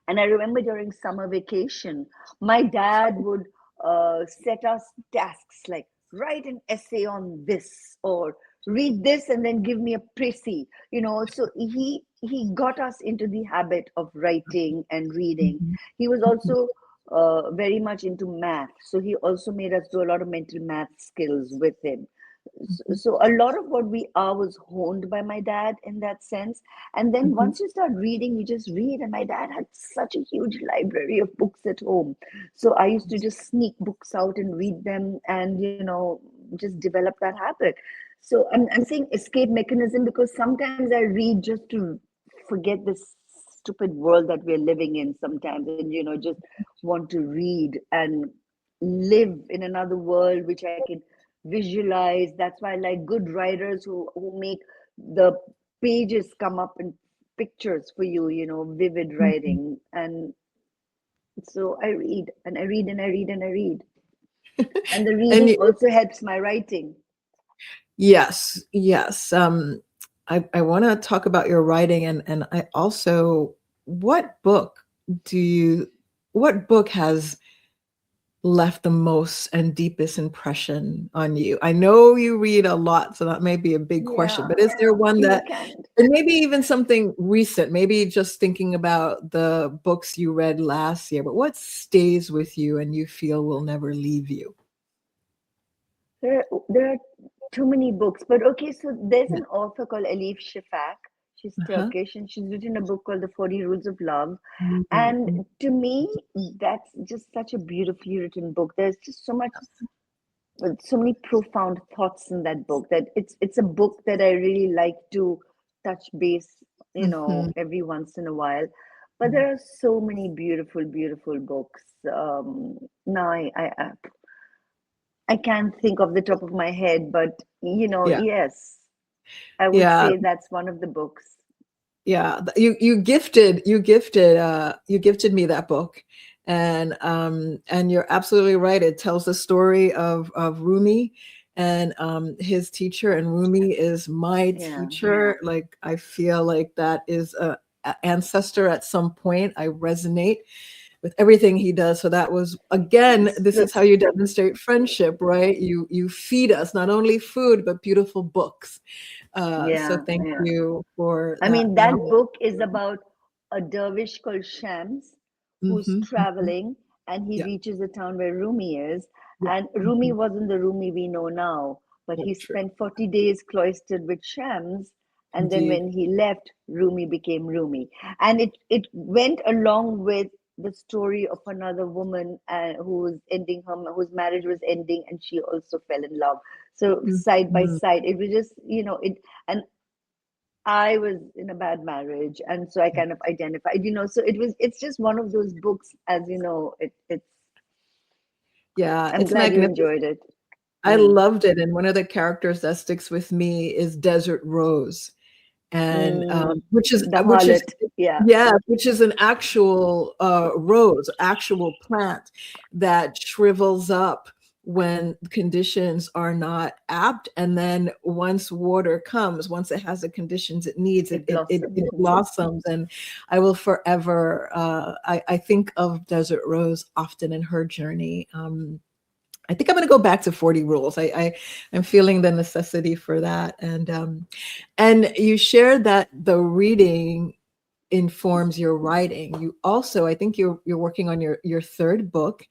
And I remember during summer vacation, my dad would set us tasks like write an essay on this or read this and then give me a précis. So he got us into the habit of writing and reading. He was also very much into math, so he also made us do a lot of mental math skills with him. So a lot of what we are was honed by my dad in that sense. And then once you start reading, you just read. And my dad had such a huge library of books at home. So I used to just sneak books out and read them and, just develop that habit. So I'm saying escape mechanism because sometimes I read just to forget this stupid world that we're living in sometimes, and, just want to read and live in another world, which I can visualize. That's why I like good writers who make the pages come up in pictures for you, vivid writing. And so I read and I read and I read and I read. And the And reading also helps my writing. yes, yes. I want to talk about your writing, and I also, what book has left the most and deepest impression on you? I know you read a lot, so that may be a big question, but Yeah, is there one you that, can. and maybe even something recent, maybe just thinking about the books you read last year, but what stays with you and you feel will never leave you? There are too many books, but okay, so there's Yeah. an author called Elif Shafak. She's Uh-huh. Turkish and she's written a book called The 40 Rules of Love. And Mhm. to me, that's just such a beautifully written book. There's just so many profound thoughts in that book that it's a book that I really like to touch base, Mhm. every once in a while. But there are so many beautiful, beautiful books. Now I can't think of the top of my head, but Yeah. yes, I would Yeah. say that's one of the books. Yeah, you gifted me that book, and you're absolutely right. It tells the story of Rumi and his teacher, and Rumi is my Yeah, teacher. Like, I feel like that is a ancestor at some point. I resonate with everything he does. So that was, again, this so, is how you demonstrate friendship, right? You feed us not only food but beautiful books. So yeah, thank yeah. you for I that mean, that knowledge. book is about a dervish called Shams who's Mhm. traveling and he Yeah, reaches the town where Rumi is. yeah. And Rumi Mhm. wasn't the Rumi we know now, but Yeah, he true. spent 40 days cloistered with Shams. And then Indeed. when he left, Rumi became Rumi. And it went along with the story of another woman whose marriage was ending, and she also fell in love. So side by Mhm. side, it was just, and I was in a bad marriage, and so I kind of identified, so it's just one of those books, as you know, Yeah, I'm it's glad you magnificent. enjoyed it. I Mm. loved it, and one of the characters that sticks with me is Desert Rose, and Mm. which is The harlot, yeah. yeah, which is an actual rose, actual plant that shrivels up when conditions are not apt, and then once it has the conditions it needs, It blossoms. it blossoms. And I will forever, I think of Desert Rose often in her journey. I think I'm going to go back to 40 rules. I'm feeling the necessity for that. And you shared that the reading informs your writing. You also, I think you're working on your third book.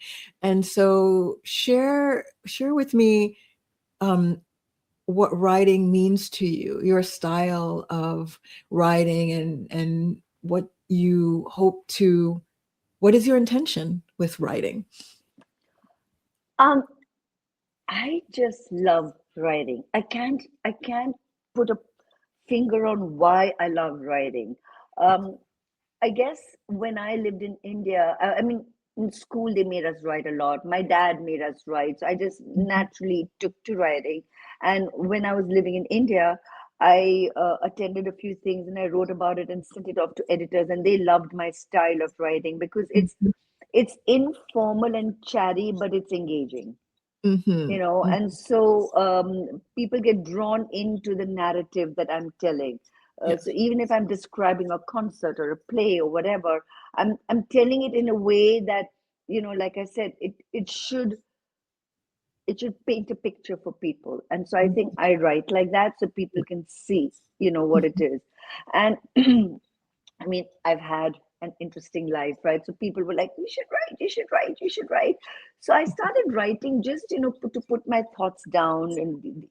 And so share with me what writing means to you, your style of writing, and what is your intention with writing? Um, I just love writing. I can't put a finger on why I love writing. Um, I guess when I lived in India, I mean, in school they made us write a lot. My dad made us write, so I just naturally took to writing. And when I was living in India, I attended a few things and I wrote about it and sent it off to editors, and they loved my style of writing because Mhm, it's informal and chatty, but it's engaging, mhm, and so people get drawn into the narrative that I'm telling. So yes. even if I'm describing a concert or a play or whatever, I'm telling it in a way that, like I said, it should paint a picture for people. And so I think I write like that so people can see, what it is. And I mean, I've had an interesting life, right? So people were like, you should write, you should write, you should write. So I started writing just, to put my thoughts down and,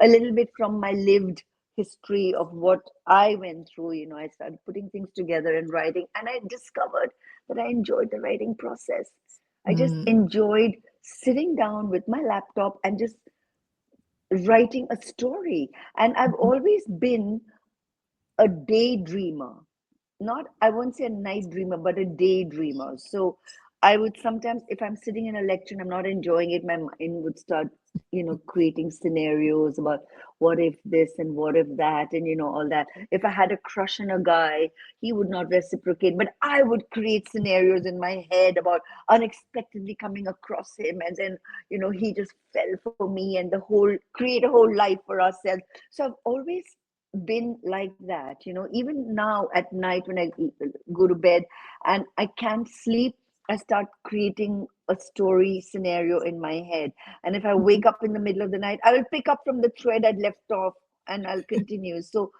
a little bit from my lived history of what I went through. I started putting things together and writing, and I discovered that I enjoyed the writing process. I just Mm, enjoyed sitting down with my laptop and just writing a story. And I've mhm, always been a daydreamer, not, I won't say a night dreamer, but a daydreamer. So I would sometimes, if I'm sitting in a lecture and I'm not enjoying it, my mind would start, creating scenarios about what if this and what if that, and all that. If I had a crush on a guy, he would not reciprocate, but I would create scenarios in my head about unexpectedly coming across him, and then he just fell for me, and the whole create a whole life for ourselves. So I've always been like that, even now at night when I go to bed and I can't sleep, I start creating a story scenario in my head. And if I mhm, wake up in the middle of the night, I will pick up from the thread I'd left off and I'll continue. So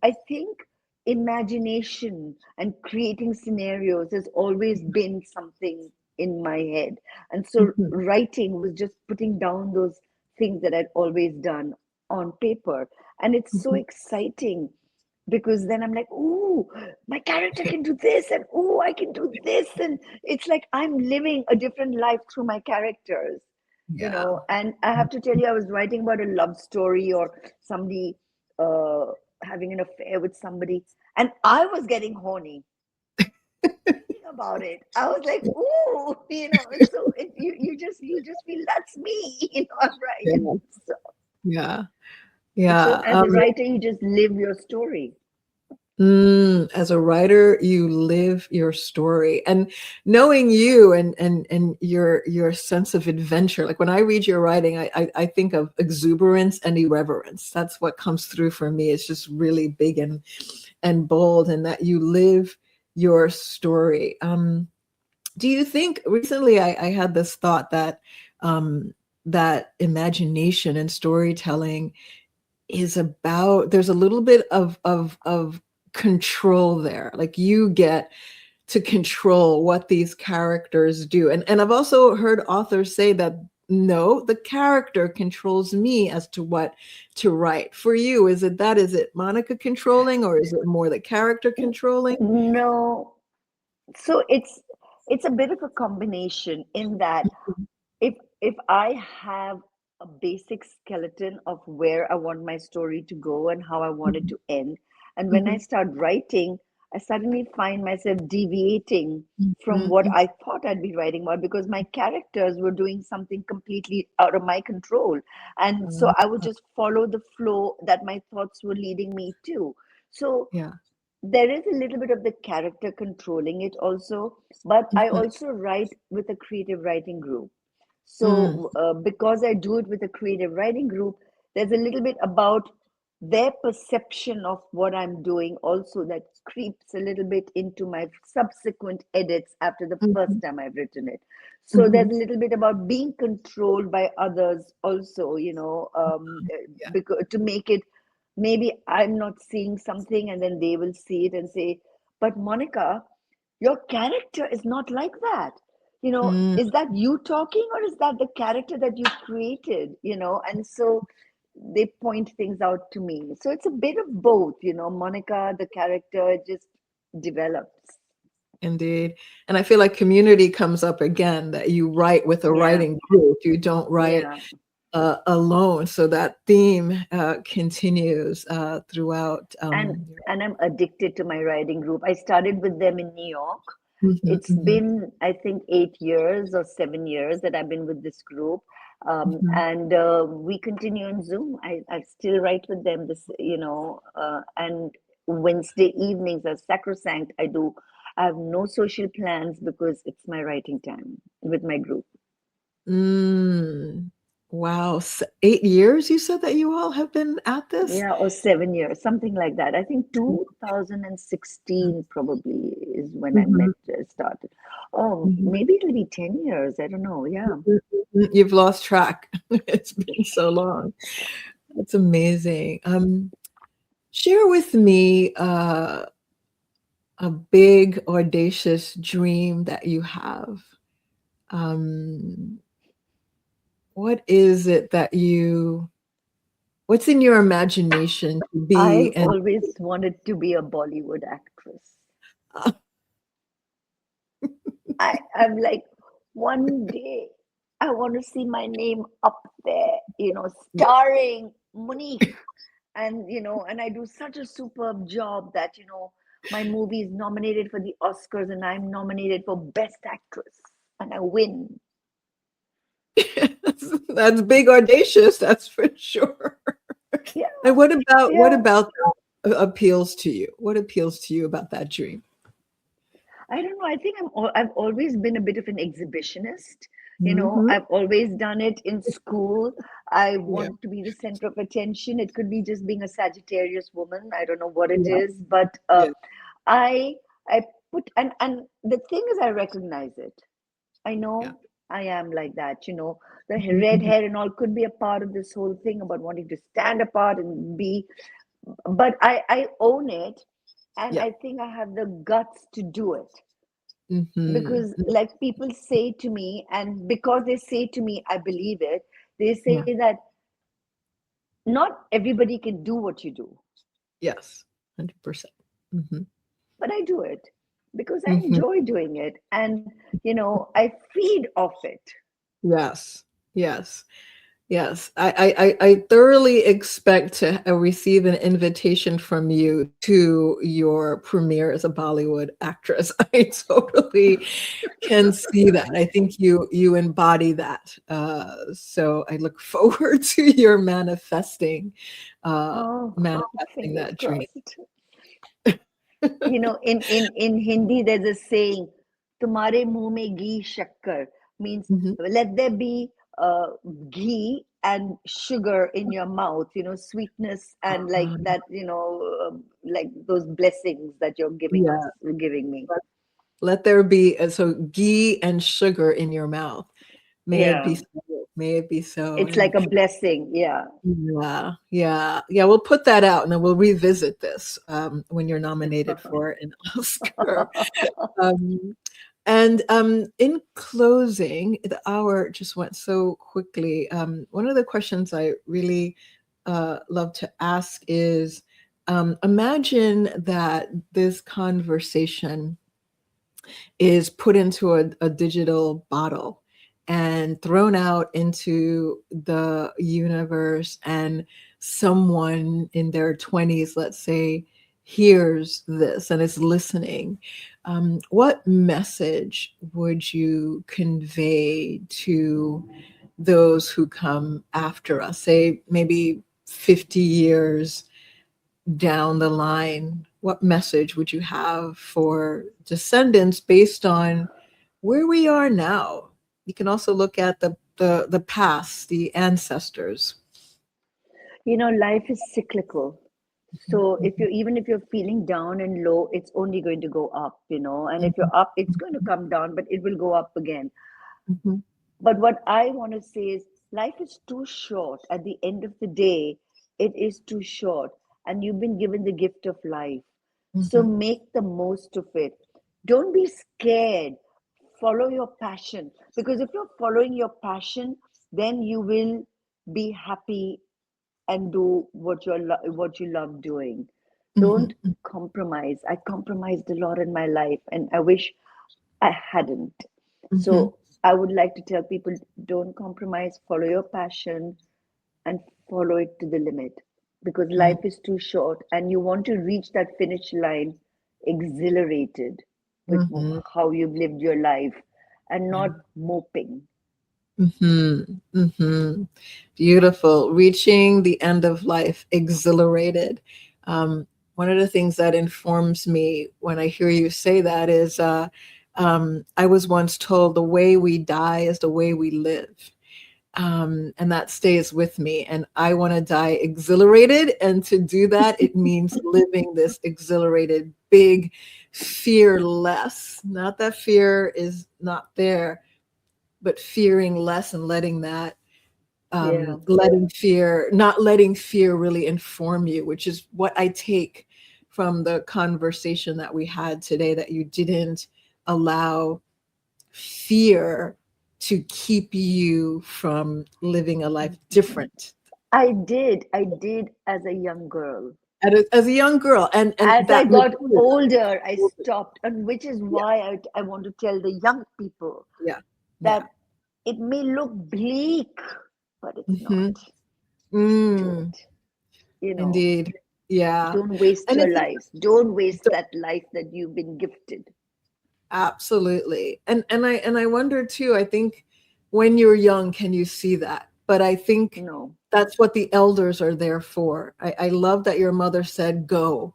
I think imagination and creating scenarios has always been something in my head. And so mhm, writing was just putting down those things that I'd always done on paper. And it's so mhm. exciting because then I'm like, ooh, my character can do this, and ooh, I can do this. And it's like I'm living a different life through my characters, Yeah. And I have to tell you, I was writing about a love story or somebody uh, having an affair with somebody, and I was getting horny about it. I was like, ooh, and so you just feel that's me, I'm right. Yeah. So, Yeah. so Yeah. as a writer, you just live your story. As a writer, you live your story, and knowing you and your sense of adventure. Like when I read your writing, I think of exuberance and irreverence. That's what comes through for me. It's just really big and bold, and that you live your story. Do you think recently I had this thought that that imagination and storytelling is about, there's a little bit of control there, like you get to control what these characters do, and I've also heard authors say that no, the character controls me as to what to write. For you, is it Monica controlling, or is it more the character controlling? No, so it's a bit of a combination in that if I have a basic skeleton of where I want my story to go and how I want it Mhm, to end, and when I mhm, start writing, I suddenly find myself deviating from what mhm, I thought I'd be writing about because my characters were doing something completely out of my control. And so mhm. I would just follow the flow that my thoughts were leading me to. So Yeah. there is a little bit of the character controlling it also, but I Mhm, also write with a creative writing group. mm, So because I do it with a creative writing group, there's a little bit about their perception of what I'm doing also that creeps a little bit into my subsequent edits after the first Mhm, time I've written it. So there's mhm. a little bit about being controlled by others also, Yeah. because to make it, maybe I'm not seeing something and then they will see it and say, but Monica, your character is not like that. Mm, Is that you talking or is that the character that you created? And so they point things out to me. So it's a bit of both, Monica, the character just develops. indeed. And I feel like community comes up again, that you write with a Yeah, writing group. You don't write yeah. alone. So that theme continues throughout. And I'm addicted to my writing group. I started with them in New York. Mhm, It's mhm, been, I think, 8 years or 7 years that I've been with this group. mhm. And we continue on Zoom. I still write with them and Wednesday evenings are sacrosanct. I have no social plans because it's my writing time with my group. Mm. Wow. 8 years you said that you all have been at this? Yeah, or 7 years, something like that. I think 2016 probably is when I Mhm, met started. Oh, mhm, maybe it'll be 10 years. I don't know. Yeah. mhm, mhm. You've lost track. It's been so long. That's amazing. Share with me a big, audacious dream that you have. Um, what is it that what's in your imagination to be? I've And always wanted to be a Bollywood actress. I'm like, one day I want to see my name up there, yeah, starring Monique. And I do such a superb job that, my movie is nominated for the Oscars and I'm nominated for Best Actress and I win. that's big, audacious, that's for sure. Yeah, And what yeah. about that appeals to you? What appeals to you about that dream? I don't know. I think I've always been a bit of an exhibitionist. Mhm. I've always done it in school. I Yeah, want to be the center of attention. It could be just being a Sagittarius woman. I don't know what it yeah, is, but yeah, I I put and the thing is I recognize it. I yeah. know I am like that. The Mhm, red mhm. hair and all could be a part of this whole thing about wanting to stand apart and be, but I own it, and Yeah. I think I have the guts to do it Mhm. because like people say to me, and because they say to me I believe it. They say Yeah. that not everybody can do what you do, Yes. 100%. Mhm. but I do it because I Mhm. enjoy doing it, and I feed off it. Yes. Yes. Yes. I thoroughly expect to receive an invitation from you to your premiere as a Bollywood actress. I totally can see that. I think you embody that. So I look forward to your uh, Oh, manifesting fingers that dream. crossed. In Hindi, there's a saying, "Tumhare muh mein ghee shakkar," means Mhm. let there be ghee and sugar in your mouth. Sweetness and like Um, that. Like those blessings that you're yeah. giving me. Let there be so ghee and sugar in your mouth. May it be Yeah, so. May it be so. it's And like a blessing. Yeah. yeah, yeah, yeah. We'll put that out, and then we'll revisit this when you're nominated for an Oscar. Um, and in closing, the hour just went so quickly. One of the questions I really love to ask is, imagine that this conversation is put into a digital bottle and thrown out into the universe, and someone in their 20s, let's say, hears this and is listening. What message would you convey to those who come after us, say maybe 50 years down the line? What message would you have for descendants based on where we are now? You can also look at the past, the ancestors. Life is cyclical. So even if you're feeling down and low, it's only going to go up. And if Mhm, you're up, it's going to come down, but it will go up again. mhm, But what I want to say is life is too short. At the end of the day, it is too short. And you've been given the gift of life. So mhm, make the most of it. Don't be scared. Follow your passion. Because if you're following your passion, then you will be happy and do what you love doing. Don't mhm, compromise. I compromised a lot in my life, and I wish I hadn't. mhm, So I would like to tell people, don't compromise, follow your passion and follow it to the limit, because mhm, life is too short and you want to reach that finish line exhilarated with mhm. how you've lived your life and not moping. Mhm, mhm. Beautiful. Reaching the end of life, exhilarated. One of the things that informs me when I hear you say that is I was once told the way we die is the way we live. And that stays with me. And I want to die exhilarated. And to do that, it means living this exhilarated, big, fearless. Not that fear is not there, but fearing less and letting that Yeah. not letting fear really inform you, which is what I take from the conversation that we had today, that you didn't allow fear to keep you from living a life different I did as a young girl. as a young girl, and As I that got maturity. older, I stopped, and which is Yeah, why I want to tell the young people yeah, yeah. that it may look bleak, but it's not. Hmm. Just do Mm, it. indeed. Yeah. Don't waste And your it's lives. Don't waste that life that you've been gifted. absolutely. And I wonder too, I think when you're young, can you see that? But I think No. that's what the elders are there for. I love that your mother said, go,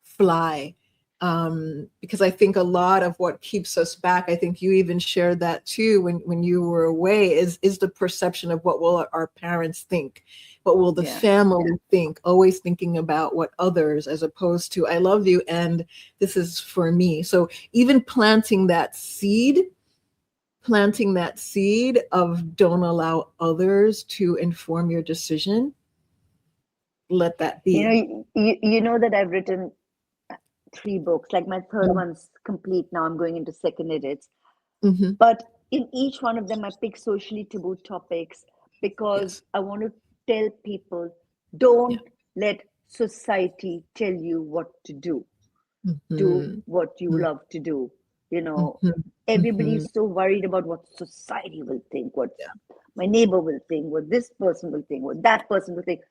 fly. Because I think a lot of what keeps us back, I think you even shared that too when you were away, is the perception of what will our parents think, what will the Yeah. family think, always thinking about what others, as opposed to I love you and this is for me. So even planting that seed of don't allow others to inform your decision, let that be. You know that I've written 3 books. Like my third one's complete now. I'm going into second edits. Mm-hmm. But in each one of them, I pick socially taboo topics because Yes. I want to tell people, Yeah. don't let society tell you what to do. Do Mm-hmm. what you love to do. You know, Mm-hmm. Mm-hmm. Everybody's so worried about what society will think, what Yeah. my neighbor will think, what this person will think, what that person will think.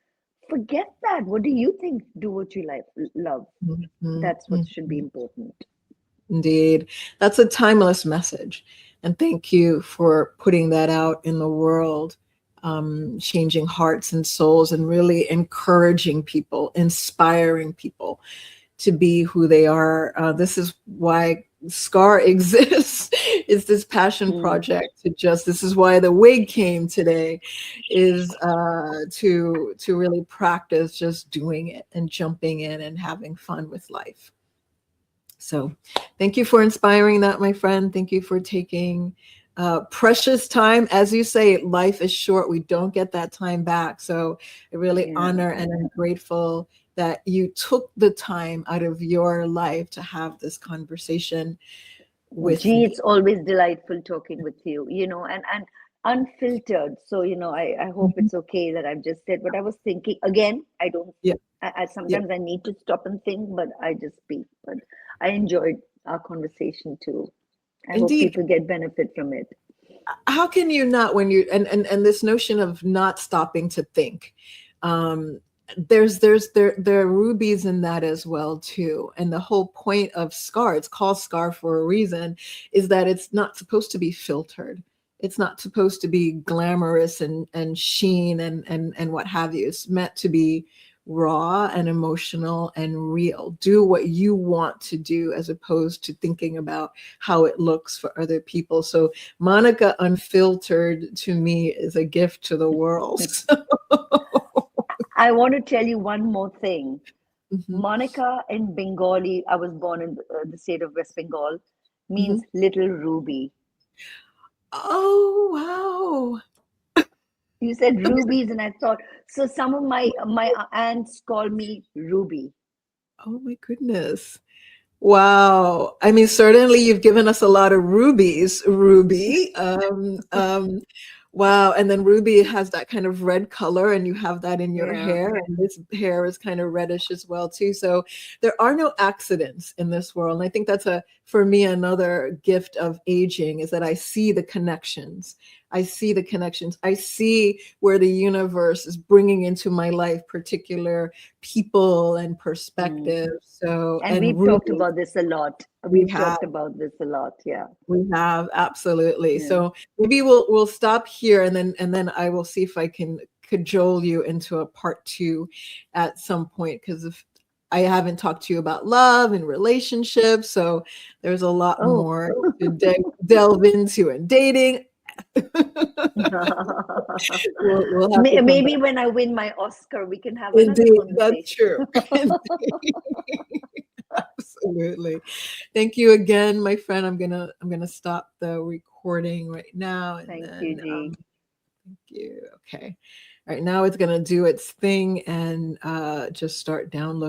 Forget that. What do you think? Do what you like, love. Mhm, That's what should be mhm. important. Indeed. That's a timeless message. And thank you for putting that out in the world, changing hearts and souls and really encouraging people, inspiring people to be who they are. This is why SCAR exists. Is this passion Mm. project to just, this is why the wig came today, is to really practice just doing it and jumping in and having fun with life. So thank you for inspiring that, my friend. Thank you for taking precious time. As you say, life is short. We don't get that time back. So I really Yeah. honor and I'm grateful that you took the time out of your life to have this conversation with Gee, me. it's always delightful talking with you, and unfiltered. So, I hope Mhm. it's okay that I've just said what I was thinking. Again, I don't, Yeah, I yeah, sometimes I need to stop and think, but I just speak. But I enjoyed our conversation too. I hope indeed. people get benefit from it. How can you not, when you and this notion of not stopping to think, um there are rubies in that as well too. And the whole point of SCAR, it's called SCAR for a reason, is that it's not supposed to be filtered. It's not supposed to be glamorous and sheen and what have you. It's meant to be raw and emotional and real. Do what you want to do as opposed to thinking about how it looks for other people. So Monika Unfiltered to me is a gift to the world. I want to tell you one more thing. Hmm. Monica in Bengali, I was born in the state of West Bengal, Hmm. means little ruby. Oh, You said wow. rubies, and I thought, so some of my aunts call me Ruby. Oh my goodness. Wow. I mean, certainly you've given us a lot of rubies, Ruby. Wow. And then Ruby has that kind of red color, and you have that in your Yeah. hair, and this hair is kind of reddish as well, too. So there are no accidents in this world. And I think that's for me, another gift of aging is that I see the connections. I see the connections. I see where the universe is bringing into my life particular people and Mm. perspectives. So, And and we've talked Ruby, about this a lot. we We've have. talked about this a lot. Yeah. We have absolutely. Yeah. So maybe we'll stop here, and then I will see if I can cajole you into a part two at some point, because if I haven't talked to you about love and relationships, so there's a lot Oh. more to delve into and dating. We'll have to come back. Maybe when I win my Oscar, we can have another Indeed, that's conversation. true. Absolutely. Thank you again, my friend. I'm gonna stop the recording right now, and Thank you, then Dee. thank you. Okay. All right, now it's gonna do its thing and just start downloading.